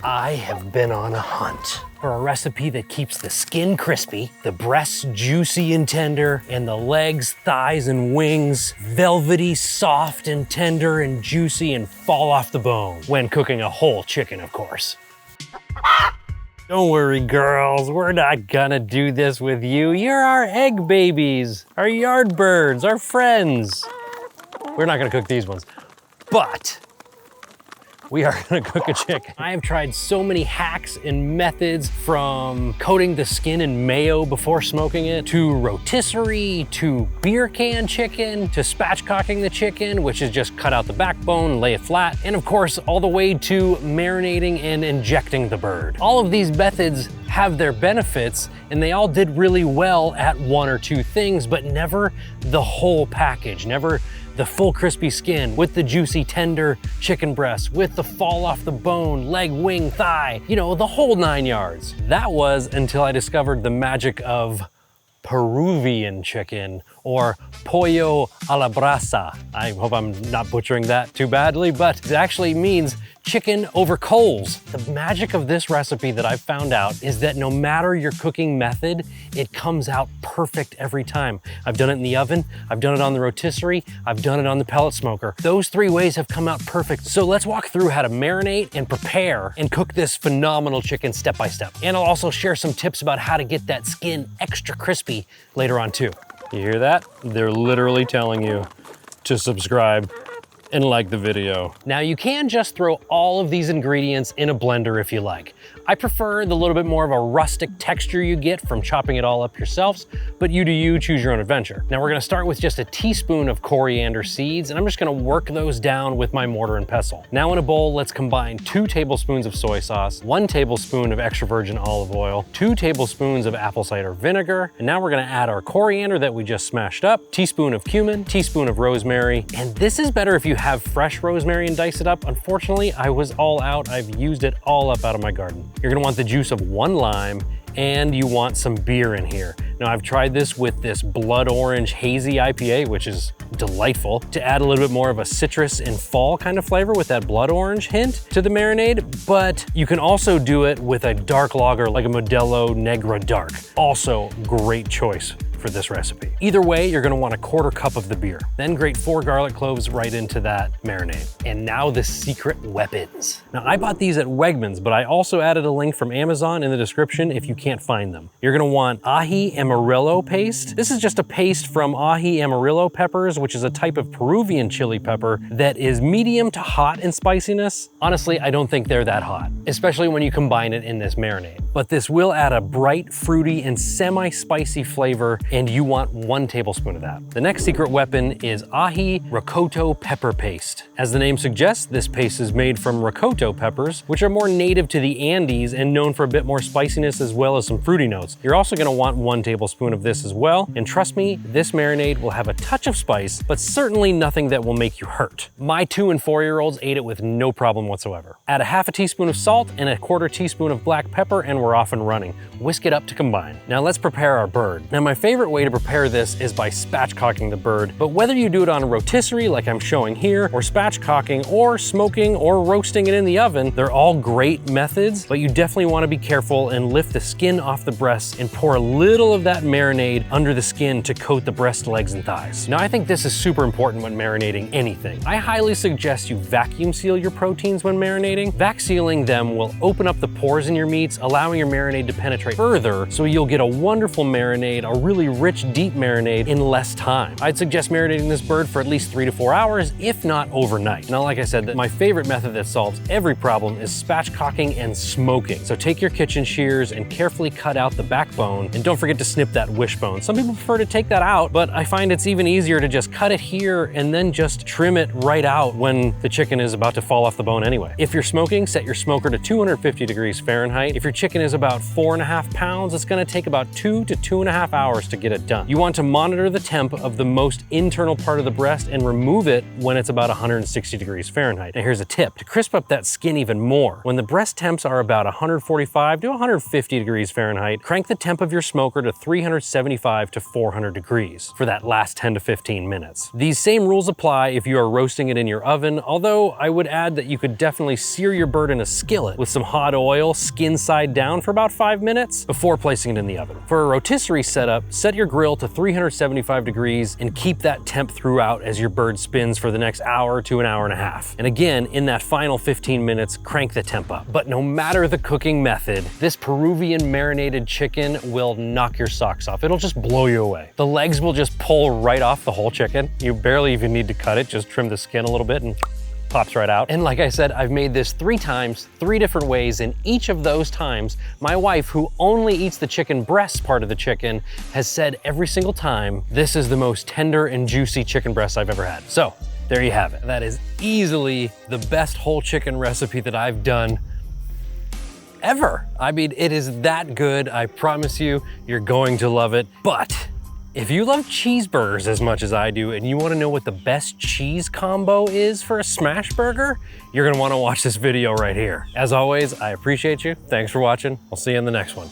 I have been on a hunt for a recipe that keeps the skin crispy, the breasts juicy and tender, and the legs, thighs, and wings velvety, soft, and tender, and juicy, and fall off the bone. When cooking a whole chicken, of course. Don't worry, girls, we're not gonna do this with you. You're our egg babies, our yard birds, our friends. We're not gonna cook these ones, but we are gonna cook a chicken. I have tried so many hacks and methods, from coating the skin in mayo before smoking it, to rotisserie, to beer can chicken, to spatchcocking the chicken, which is just cut out the backbone, lay it flat, and of course, all the way to marinating and injecting the bird. All of these methods have their benefits, and they all did really well at one or two things, but never the whole package, never the full crispy skin with the juicy tender chicken breast, with the fall off the bone, leg, wing, thigh, you know, the whole 9 yards. That was until I discovered the magic of Peruvian chicken, or pollo a la brasa. I hope I'm not butchering that too badly, but it actually means chicken over coals. The magic of this recipe that I've found out is that no matter your cooking method, it comes out perfect every time. I've done it in the oven, I've done it on the rotisserie, I've done it on the pellet smoker. Those 3 ways have come out perfect. So let's walk through how to marinate and prepare and cook this phenomenal chicken step by step. And I'll also share some tips about how to get that skin extra crispy later on too. You hear that? They're literally telling you to subscribe and like the video. Now you can just throw all of these ingredients in a blender if you like. I prefer the little bit more of a rustic texture you get from chopping it all up yourselves, but you do you, choose your own adventure. Now we're gonna start with just a teaspoon of coriander seeds, and I'm just gonna work those down with my mortar and pestle. Now in a bowl, let's combine 2 tablespoons of soy sauce, 1 tablespoon of extra virgin olive oil, 2 tablespoons of apple cider vinegar, and now we're gonna add our coriander that we just smashed up, teaspoon of cumin, teaspoon of rosemary, and this is better if you have fresh rosemary and dice it up. Unfortunately, I was all out. I've used it all up out of my garden. You're gonna want the juice of 1 lime, and you want some beer in here. Now I've tried this with this blood orange hazy IPA, which is delightful, to add a little bit more of a citrus and fall kind of flavor with that blood orange hint to the marinade, but you can also do it with a dark lager like a Modelo Negra Dark. Also great choice for this recipe. Either way, you're gonna want a 1/4 cup of the beer. Then grate 4 garlic cloves right into that marinade. And now the secret weapons. Now I bought these at Wegmans, but I also added a link from Amazon in the description if you can't find them. You're gonna want ají amarillo paste. This is just a paste from ají amarillo peppers, which is a type of Peruvian chili pepper that is medium to hot in spiciness. Honestly, I don't think they're that hot, especially when you combine it in this marinade. But this will add a bright, fruity, and semi-spicy flavor, and you want 1 tablespoon of that. The next secret weapon is ají rocoto pepper paste. As the name suggests, this paste is made from rocoto peppers, which are more native to the Andes and known for a bit more spiciness as well as some fruity notes. You're also gonna want 1 tablespoon of this as well, and trust me, this marinade will have a touch of spice, but certainly nothing that will make you hurt. My 2- and 4-year-olds ate it with no problem whatsoever. Add a 1/2 teaspoon of salt and a 1/4 teaspoon of black pepper, and we're off and running. Whisk it up to combine. Now let's prepare our bird. Now my favorite way to prepare this is by spatchcocking the bird, but whether you do it on a rotisserie like I'm showing here, or spatchcocking, or smoking, or roasting it in the oven, they're all great methods, but you definitely want to be careful and lift the skin off the breasts and pour a little of that marinade under the skin to coat the breast, legs, and thighs. Now I think this is super important when marinating anything. I highly suggest you vacuum seal your proteins when marinating. Vac sealing them will open up the pores in your meats, allowing your marinade to penetrate further, so you'll get a wonderful marinade, a really rich, deep marinade in less time. I'd suggest marinating this bird for at least 3 to 4 hours, if not overnight. Now, like I said, my favorite method that solves every problem is spatchcocking and smoking. So take your kitchen shears and carefully cut out the backbone, and don't forget to snip that wishbone. Some people prefer to take that out, but I find it's even easier to just cut it here and then just trim it right out when the chicken is about to fall off the bone anyway. If you're smoking, set your smoker to 250 degrees Fahrenheit. If your chicken chicken is about 4.5 pounds, it's gonna take about 2 to 2.5 hours to get it done. You want to monitor the temp of the most internal part of the breast and remove it when it's about 160 degrees Fahrenheit. Now here's a tip, to crisp up that skin even more. When the breast temps are about 145 to 150 degrees Fahrenheit, crank the temp of your smoker to 375 to 400 degrees for that last 10 to 15 minutes. These same rules apply if you are roasting it in your oven, although I would add that you could definitely sear your bird in a skillet with some hot oil, skin side down for about 5 minutes before placing it in the oven. For a rotisserie setup, set your grill to 375 degrees and keep that temp throughout as your bird spins for the next hour to an hour and a half. And again, in that final 15 minutes, crank the temp up. But no matter the cooking method, this Peruvian marinated chicken will knock your socks off. It'll just blow you away. The legs will just pull right off the whole chicken. You barely even need to cut it, just trim the skin a little bit and pops right out. And like I said, I've made this 3 times, 3 different ways, and each of those times, my wife, who only eats the chicken breast part of the chicken, has said every single time, this is the most tender and juicy chicken breast I've ever had. So, there you have it. That is easily the best whole chicken recipe that I've done ever. I mean, it is that good. I promise you, you're going to love it. But if you love cheeseburgers as much as I do and you want to know what the best cheese combo is for a smash burger, you're going to want to watch this video right here. As always, I appreciate you. Thanks for watching. I'll see you in the next one.